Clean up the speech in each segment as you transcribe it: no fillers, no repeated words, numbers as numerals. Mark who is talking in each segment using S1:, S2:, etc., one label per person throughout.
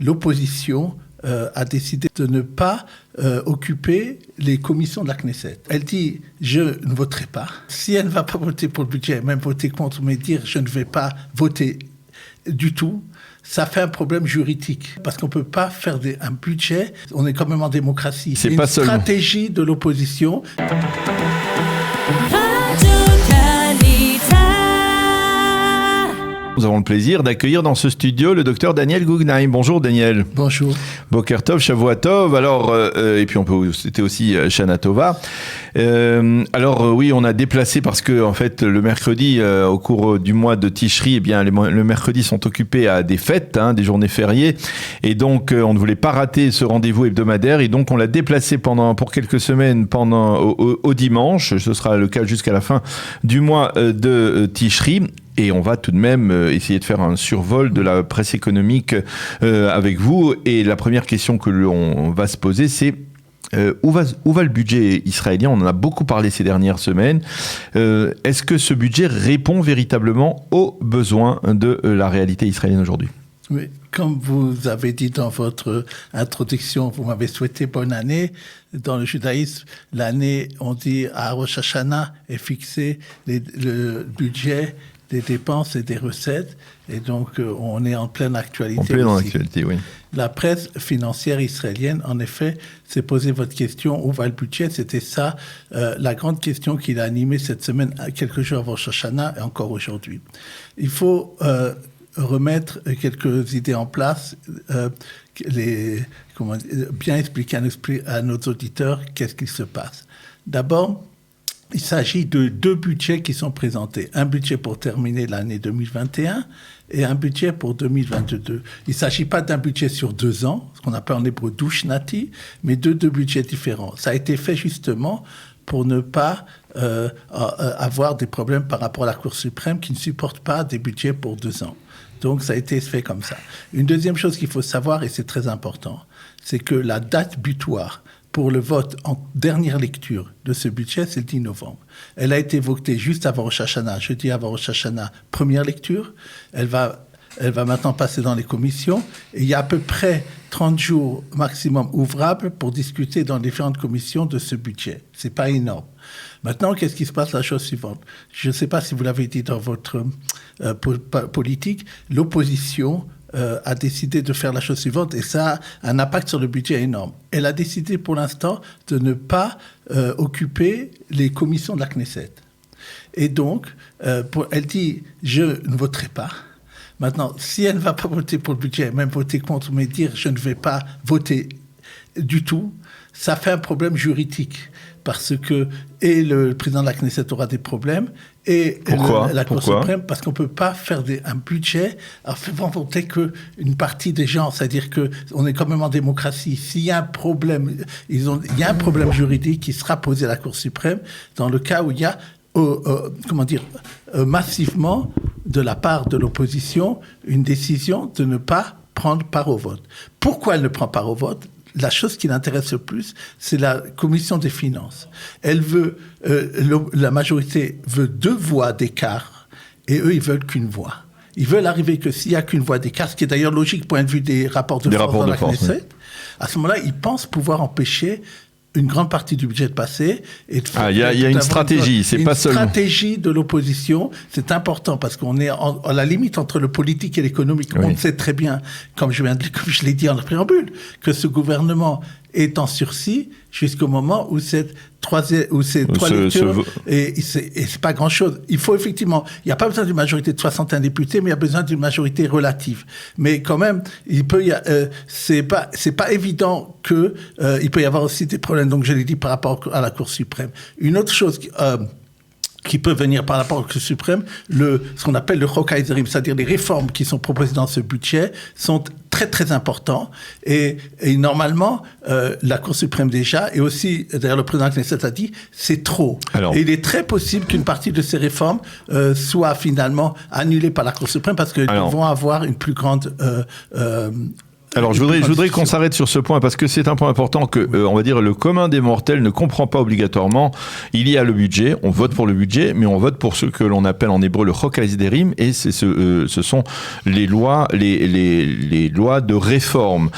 S1: l'opposition a décidé de ne pas occuper les commissions de la Knesset. Elle dit « je ne voterai pas ». Si elle ne va pas voter pour le budget, même voter contre, mais dire « je ne vais pas voter du tout », ça fait un problème juridique. Parce qu'on ne peut pas faire un budget, on est quand même en démocratie.
S2: C'est
S1: une
S2: pas seulement
S1: stratégie de l'opposition.
S2: Nous avons le plaisir d'accueillir dans ce studio le docteur Daniel Guggenheim. Bonjour Daniel.
S1: Bonjour.
S2: Boker Tov, Shavua Tov. Alors, et puis c'était aussi Shana Tova. Oui, on a déplacé parce que en fait le mercredi, au cours du mois de Tishri, eh bien le mercredi sont occupés à des fêtes, des journées fériées, et donc on ne voulait pas rater ce rendez-vous hebdomadaire, et donc on l'a déplacé pour quelques semaines au dimanche. Ce sera le cas jusqu'à la fin du mois de Tishri. Et on va tout de même essayer de faire un survol de la presse économique avec vous. Et la première question que l'on va se poser, c'est où va le budget israélien ? On en a beaucoup parlé ces dernières semaines. Est-ce que ce budget répond véritablement aux besoins de la réalité israélienne aujourd'hui ?
S1: Oui, comme vous avez dit dans votre introduction, vous m'avez souhaité bonne année. Dans le judaïsme, l'année, on dit à Rosh Hashanah est fixé le budget des dépenses et des recettes, et donc on est en pleine actualité.
S2: En pleine actualité, oui.
S1: La presse financière israélienne, en effet, s'est posé votre question, où va le budget ? C'était ça, la grande question qui l'a animé cette semaine, quelques jours avant Rosh Hashanah, et encore aujourd'hui. Il faut remettre quelques idées en place, bien expliquer à nos auditeurs qu'est-ce qui se passe. D'abord, il s'agit de deux budgets qui sont présentés. Un budget pour terminer l'année 2021 et un budget pour 2022. Il ne s'agit pas d'un budget sur 2 ans, ce qu'on appelle en hébreu douche-nati, mais deux budgets différents. Ça a été fait justement pour ne pas avoir des problèmes par rapport à la Cour suprême qui ne supporte pas des budgets pour 2 ans. Donc ça a été fait comme ça. Une deuxième chose qu'il faut savoir, et c'est très important, c'est que la date butoir pour le vote en dernière lecture de ce budget, c'est le 10 novembre. Elle a été votée juste avant Rosh Hashanah, jeudi avant Rosh Hashanah, première lecture. Elle va maintenant passer dans les commissions. Et il y a à peu près 30 jours maximum ouvrables pour discuter dans différentes commissions de ce budget. C'est pas énorme. Maintenant, qu'est-ce qui se passe? La chose suivante. Je ne sais pas si vous l'avez dit dans votre politique, l'opposition a décidé de faire la chose suivante, et ça a un impact sur le budget énorme. Elle a décidé pour l'instant de ne pas occuper les commissions de la Knesset. Et donc, elle dit « je ne voterai pas ». Maintenant, si elle ne va pas voter pour le budget, même voter contre, mais dire « je ne vais pas voter du tout », ça fait un problème juridique. Parce que et le président de la Knesset aura des problèmes, et la Cour suprême, parce qu'on ne peut pas faire un budget en faisant voter qu'une partie des gens. C'est-à-dire qu'on est quand même en démocratie. S'il y a un problème, il y a un problème juridique qui sera posé à la Cour suprême dans le cas où il y a, massivement, de la part de l'opposition, une décision de ne pas prendre part au vote. Pourquoi elle ne prend part au vote ? La chose qui l'intéresse le plus, c'est la commission des finances. La majorité veut 2 voix d'écart, et eux, ils veulent qu'une voix. Ils veulent arriver que s'il n'y a qu'une voix d'écart, ce qui est d'ailleurs logique point de vue des rapports de force dans la Knesset, à ce moment-là, ils pensent pouvoir empêcher une grande partie du budget de passer. Il
S2: y a une stratégie, c'est pas seulement... Une stratégie
S1: de l'opposition, c'est important, parce qu'on est à la limite entre le politique et l'économique. Oui. On sait très bien, comme je l'ai dit en préambule, préambule, que ce gouvernement est en sursis jusqu'au moment où ces trois lectures, et c'est pas grand-chose. Il faut effectivement, il n'y a pas besoin d'une majorité de 61 députés, mais il y a besoin d'une majorité relative. Mais quand même, c'est pas évident que il peut y avoir aussi des problèmes. Donc je l'ai dit par rapport à la Cour suprême. Une autre chose qui peut venir par rapport au Cour suprême, ce qu'on appelle le Chok HaEsderim, c'est-à-dire les réformes qui sont proposées dans ce budget, sont très très importants. Et normalement, la Cour suprême déjà, et aussi, d'ailleurs le président de la Knesset a dit, c'est trop. Et il est très possible qu'une partie de ces réformes soit finalement annulée par la Cour suprême, parce qu'ils vont avoir une plus grande
S2: Alors, je voudrais qu'on s'arrête sur ce point parce que c'est un point important que, on va dire, le commun des mortels ne comprend pas obligatoirement. Il y a le budget, on vote pour le budget, mais on vote pour ce que l'on appelle en hébreu le Chok HaSderim, et ce sont les lois, les lois de réforme.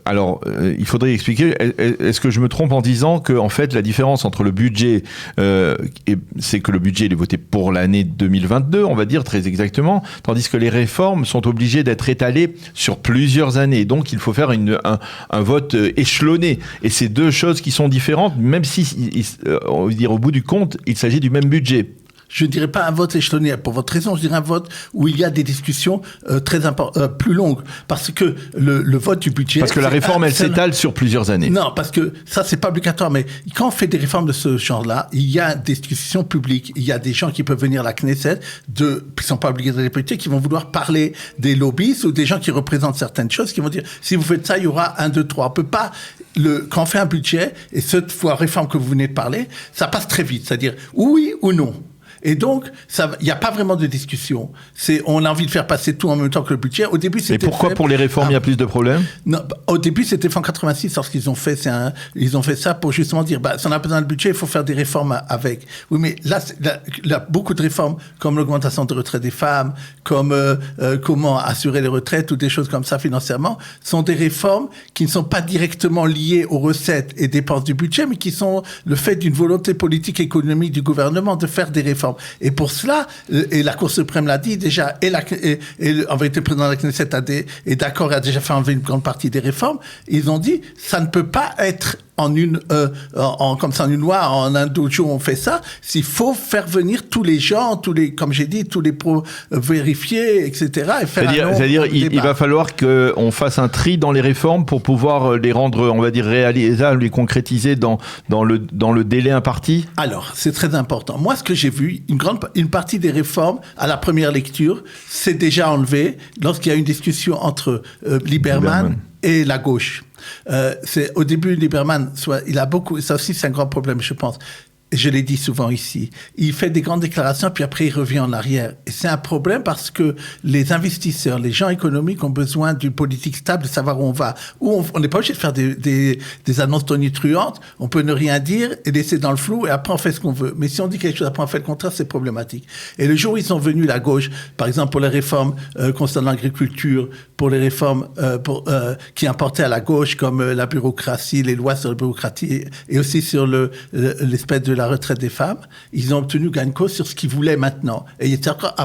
S2: Alors, il faudrait expliquer. Est-ce que je me trompe en disant que, en fait, la différence entre le budget, c'est que le budget il est voté pour l'année 2022, on va dire très exactement, tandis que les réformes sont obligées d'être étalées sur plusieurs années. Donc, il faut faire un vote échelonné. Et c'est deux choses qui sont différentes, même si, on va dire, au bout du compte, il s'agit du même budget.
S1: Je ne dirais pas un vote échelonné pour votre raison, je dirais un vote où il y a des discussions plus longues. Parce que le vote du budget...
S2: Parce que la réforme, elle s'étale sur plusieurs années.
S1: Non, parce que ça, c'est pas obligatoire. Mais quand on fait des réformes de ce genre-là, il y a des discussions publiques. Il y a des gens qui peuvent venir à la Knesset, qui sont pas obligés de députés, qui vont vouloir parler des lobbyistes ou des gens qui représentent certaines choses, qui vont dire, si vous faites ça, il y aura 1, 2, 3. On peut pas... Quand on fait un budget, et cette fois réforme que vous venez de parler, ça passe très vite. C'est-à-dire oui ou non. Et donc, il n'y a pas vraiment de discussion. On a envie de faire passer tout en même temps que le budget. Au début, c'était.
S2: Et pourquoi pour les réformes, il y a plus de problèmes?
S1: Non, au début, c'était en 86 lorsqu'ils ont fait. Ils ont fait ça pour justement dire, si on a besoin de budget, il faut faire des réformes avec. Oui, mais là, beaucoup de réformes, comme l'augmentation de retraite des femmes, comme comment assurer les retraites ou des choses comme ça financièrement, sont des réformes qui ne sont pas directement liées aux recettes et dépenses du budget, mais qui sont le fait d'une volonté politique et économique du gouvernement de faire des réformes. Et pour cela, et la Cour suprême l'a dit déjà, et en vérité, le président de la Knesset est d'accord et a déjà fait enlever une grande partie des réformes, ils ont dit, ça ne peut pas être comme ça en une loi, en un dojo on fait ça, s'il faut faire venir tous les gens, comme j'ai dit, tous les vérifier, etc. Et faire
S2: c'est-à-dire il va falloir qu'on fasse un tri dans les réformes pour pouvoir les rendre, on va dire, réalisables et concrétiser dans le délai imparti.
S1: Alors, c'est très important. Moi, ce que j'ai vu, une partie des réformes, à la première lecture, c'est déjà enlevé lorsqu'il y a une discussion entre Lieberman et la gauche. Au début, Lieberman, il a beaucoup, ça aussi c'est un grand problème, je pense. Je l'ai dit souvent ici, il fait des grandes déclarations, puis après il revient en arrière. Et c'est un problème parce que les investisseurs, les gens économiques ont besoin d'une politique stable, de savoir où on va. On n'est pas obligé de faire des annonces tonitruantes, on peut ne rien dire et laisser dans le flou, et après on fait ce qu'on veut. Mais si on dit quelque chose, après on fait le contraire, c'est problématique. Et le jour où ils sont venus, la gauche, par exemple pour les réformes concernant l'agriculture, pour les réformes qui importaient à la gauche, comme la bureaucratie, les lois sur la bureaucratie, et aussi sur l'espèce de la retraite des femmes, ils ont obtenu gain de cause sur ce qu'ils voulaient maintenant. Et c'est encore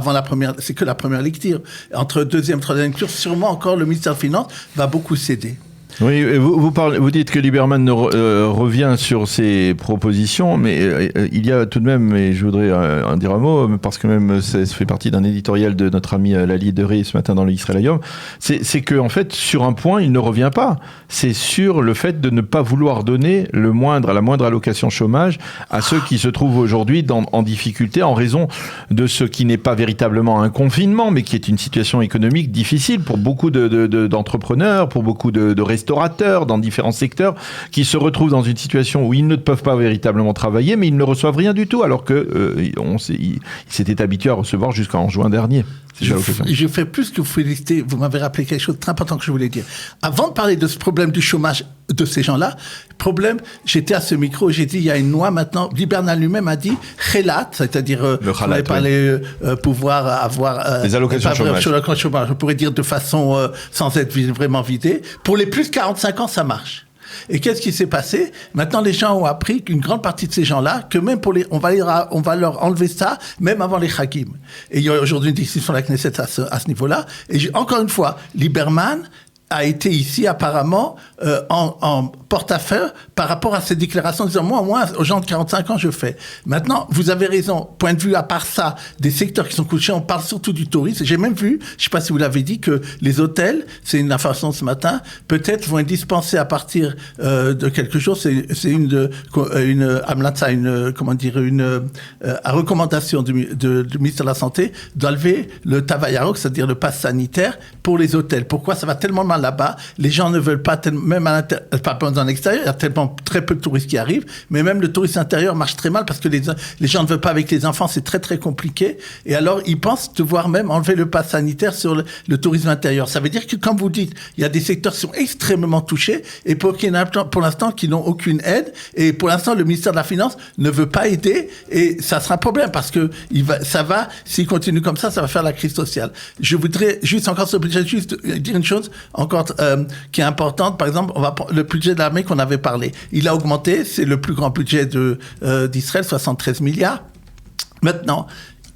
S1: c'est que la première lecture. Entre deuxième et troisième lecture, sûrement encore le ministère des Finances va beaucoup céder.
S2: Oui, vous dites que Lieberman revient sur ses propositions, mais il y a tout de même, et je voudrais en dire un mot, parce que même ça fait partie d'un éditorial de notre ami Lali Deré ce matin dans l'Israël Hayom, c'est que en fait, sur un point, il ne revient pas. C'est sur le fait de ne pas vouloir donner la moindre allocation chômage à ceux qui se trouvent aujourd'hui en difficulté en raison de ce qui n'est pas véritablement un confinement, mais qui est une situation économique difficile pour beaucoup d'entrepreneurs, pour beaucoup de restaurateurs dans différents secteurs qui se retrouvent dans une situation où ils ne peuvent pas véritablement travailler, mais ils ne reçoivent rien du tout, alors qu'ils s'étaient habitués à recevoir jusqu'en juin dernier.
S1: Je fais plus que vous féliciter. Vous m'avez rappelé quelque chose de très important que je voulais dire. Avant de parler de ce problème du chômage de ces gens-là, j'étais à ce micro, j'ai dit, il y a une loi maintenant, Lieberman lui-même a dit, Chelat, c'est-à-dire, on avait parlé, pouvoir avoir,
S2: les allocations chômage.
S1: On pourrait dire de façon, sans être vraiment vidé. Pour les plus de 45 ans, ça marche. Et qu'est-ce qui s'est passé? Maintenant, les gens ont appris qu'une grande partie de ces gens-là, que même on va leur enlever ça, même avant les Chagim. Et il y a aujourd'hui une décision sur la Knesset à ce niveau-là. Et encore une fois, Lieberman a été ici apparemment en porte-à-faux par rapport à ces déclarations, disant moi, aux gens de 45 ans, je fais. Maintenant, vous avez raison, point de vue à part ça, des secteurs qui sont couchés, on parle surtout du tourisme. J'ai même vu, je ne sais pas si vous l'avez dit, que les hôtels, c'est une information ce matin, peut-être vont être dispensés à partir de quelques jours, c'est une recommandation du ministère de la Santé d'enlever le Tavayarok, c'est-à-dire le pass sanitaire pour les hôtels. Pourquoi? Ça va tellement mal là-bas, les gens ne veulent pas, même pas dans l'extérieur, il y a tellement très peu de touristes qui arrivent, mais même le tourisme intérieur marche très mal parce que les gens ne veulent pas avec les enfants, c'est très très compliqué. Et alors, ils pensent devoir même enlever le pass sanitaire sur le tourisme intérieur. Ça veut dire que, comme vous dites, il y a des secteurs qui sont extrêmement touchés et pour l'instant, qui n'ont aucune aide. Et pour l'instant, le ministère de la Finance ne veut pas aider et ça sera un problème parce que s'il continue comme ça va faire la crise sociale. Je voudrais juste encore sur le budget, juste dire une chose encore qui est importante. Par exemple, le budget de l'armée qu'on avait parlé, il a augmenté. C'est le plus grand budget d'Israël, 73 milliards. Maintenant,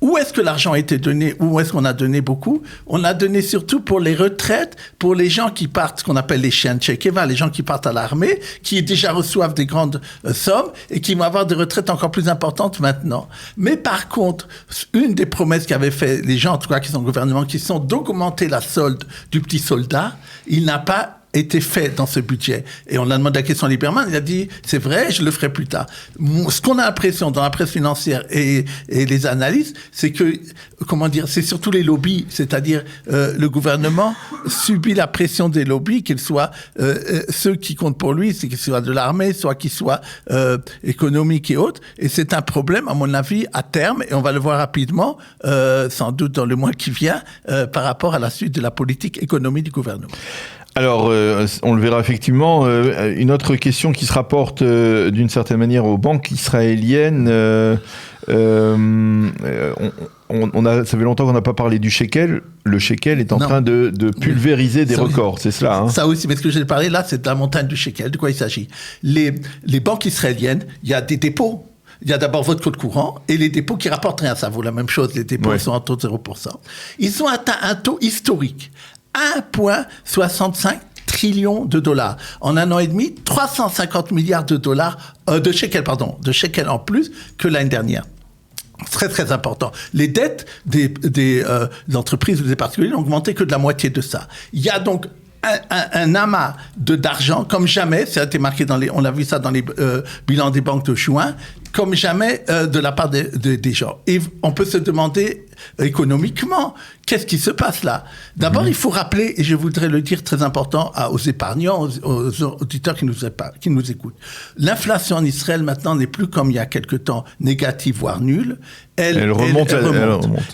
S1: où est-ce que l'argent a été donné? Où est-ce qu'on a donné beaucoup? On a donné surtout pour les retraites, pour les gens qui partent, ce qu'on appelle les chiens de Shekeva, les gens qui partent à l'armée, qui déjà reçoivent des grandes sommes et qui vont avoir des retraites encore plus importantes maintenant. Mais par contre, une des promesses qu'avaient fait les gens, en tout cas qui sont au gouvernement, qui sont d'augmenter la solde du petit soldat, il n'a pas été fait dans ce budget. Et on a demandé la question à Lieberman, il a dit, c'est vrai, je le ferai plus tard. Ce qu'on a l'impression dans la presse financière et les analyses, c'est que, c'est surtout les lobbies, c'est-à-dire le gouvernement subit la pression des lobbies, qu'ils soient ceux qui comptent pour lui, c'est qu'ils soient de l'armée, soit qu'ils soient économiques et autres. Et c'est un problème, à mon avis, à terme, et on va le voir rapidement, sans doute dans le mois qui vient, par rapport à la suite de la politique économique du gouvernement.
S2: Alors, on le verra effectivement. Une autre question qui se rapporte d'une certaine manière aux banques israéliennes. Ça fait longtemps qu'on n'a pas parlé du shekel. Le shekel est en train de pulvériser des records, c'est cela, hein?
S1: Ça aussi, mais ce que j'ai parlé là, c'est de la montagne du shekel. De quoi il s'agit? Les banques israéliennes, il y a des dépôts. Il y a d'abord votre compte courant et les dépôts qui rapportent rien. Ça vaut la même chose. Les dépôts sont en taux de 0%. Ils ont atteint un taux historique. 1,65 trillion de dollars. En un an et demi, 350 milliards de dollars, de shekels en plus que l'année dernière. Très, très important. Les dettes des entreprises ou des particuliers n'ont augmenté que de la moitié de ça. Il y a donc un amas d'argent comme jamais, ça a été marqué on a vu ça dans les bilans des banques de juin, comme jamais de la part des gens. Et on peut se demander économiquement, qu'est-ce qui se passe là? D'abord, il faut rappeler, et je voudrais le dire très important aux épargnants, aux auditeurs qui nous écoutent. L'inflation en Israël maintenant n'est plus comme il y a quelque temps négative, voire nulle. Elle remonte.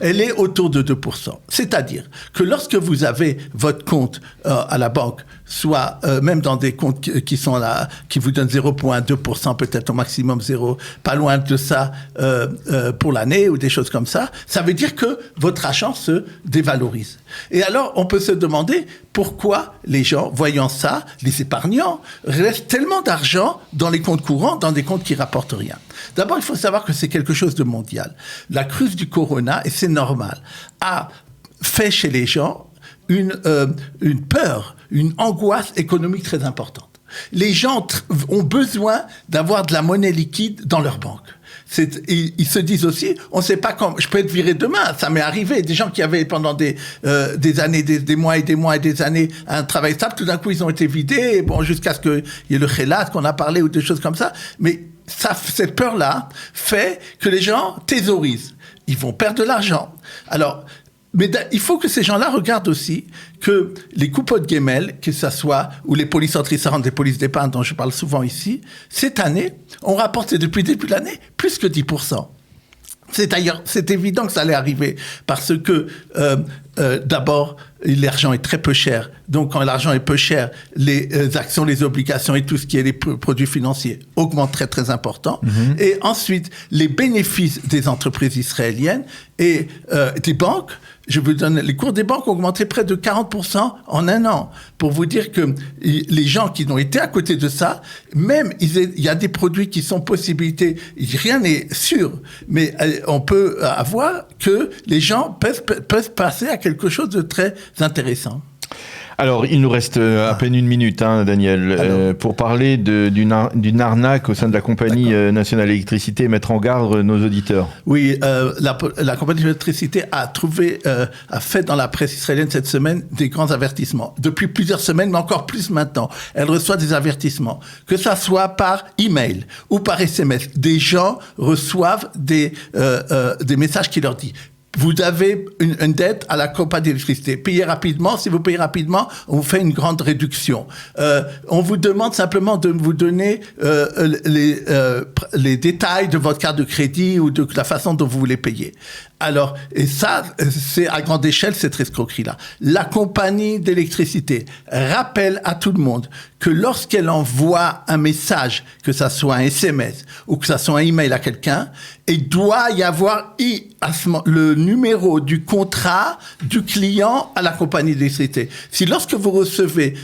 S1: Elle est autour de 2%. C'est-à-dire que lorsque vous avez votre compte à la banque, soit même dans des comptes qui sont là, qui vous donnent 0,2%, peut-être au maximum 0, pas loin de ça pour l'année ou des choses comme ça, ça veut dire que votre argent se dévalorise. Et alors, on peut se demander pourquoi les gens, voyant ça, les épargnants, restent tellement d'argent dans les comptes courants, dans des comptes qui rapportent rien. D'abord, il faut savoir que c'est quelque chose de mondial. La crise du corona, et c'est normal, a fait chez les gens une peur, une angoisse économique très importante. Les gens ont besoin d'avoir de la monnaie liquide dans leur banque. Ils se disent aussi, on ne sait pas quand, je peux être viré demain, ça m'est arrivé, des gens qui avaient pendant des années, des mois et des années un travail stable, tout d'un coup ils ont été vidés, jusqu'à ce qu'il y ait le khélat qu'on a parlé ou des choses comme ça, mais cette peur-là fait que les gens thésaurisent, ils vont perdre de l'argent. Alors, mais il faut que ces gens-là regardent aussi que les coupons de Gemmel, que ça soit, ou les polices entrissarantes, des polices d'épargne dont je parle souvent ici, cette année, ont rapporté depuis le début de l'année plus que 10%. C'est évident que ça allait arriver parce que d'abord, l'argent est très peu cher. Donc, quand l'argent est peu cher, les actions, les obligations et tout ce qui est les produits financiers augmentent très, très important. Mm-hmm. Et ensuite, les bénéfices des entreprises israéliennes et des banques, je vous donne, les cours des banques ont augmenté près de 40% en un an. Pour vous dire que les gens qui ont été à côté de ça, même, il y a des produits qui sont possibilités, rien n'est sûr, mais on peut avoir que les gens peuvent passer à quelque chose de très intéressant.
S2: Alors, il nous reste à peine une minute, Daniel, pour parler d'une arnaque au sein de la compagnie nationale d'électricité et mettre en garde nos auditeurs.
S1: Oui, la compagnie d'électricité a fait dans la presse israélienne cette semaine des grands avertissements. Depuis plusieurs semaines, mais encore plus maintenant. Elle reçoit des avertissements. Que ça soit par email ou par SMS. Des gens reçoivent des messages qui leur disent vous avez une dette à la compagnie d'électricité. Payez rapidement. Si vous payez rapidement, on vous fait une grande réduction. On vous demande simplement de vous donner les détails de votre carte de crédit ou de la façon dont vous voulez payer. Alors, et ça, c'est à grande échelle, cette escroquerie-là. La compagnie d'électricité rappelle à tout le monde que lorsqu'elle envoie un message, que ça soit un SMS ou que ça soit un email à quelqu'un, il doit y avoir le numéro du contrat du client à la compagnie d'électricité. Si lorsque vous recevez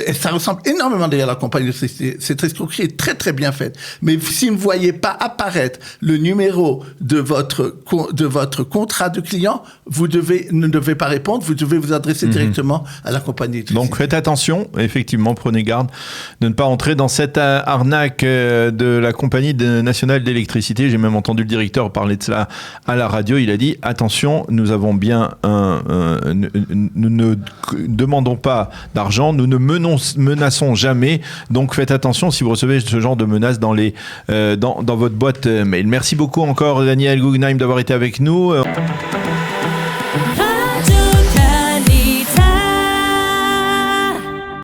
S1: et ça ressemble énormément d'ailleurs à la compagnie d'électricité, cette escroquerie est très très bien faite, mais si vous ne voyez pas apparaître le numéro de votre contrat de client, vous ne devez pas répondre, vous devez vous adresser directement à la compagnie d'électricité.
S2: Donc faites attention, effectivement, prenez garde de ne pas entrer dans cette arnaque de la compagnie nationale d'électricité. J'ai même entendu le directeur parler de cela à la radio. Il a dit attention, nous avons bien nous ne demandons pas d'argent, nous ne menaçons jamais. Donc faites attention si vous recevez ce genre de menaces dans votre boîte mail. Merci beaucoup encore Daniel Guggenheim d'avoir été avec nous.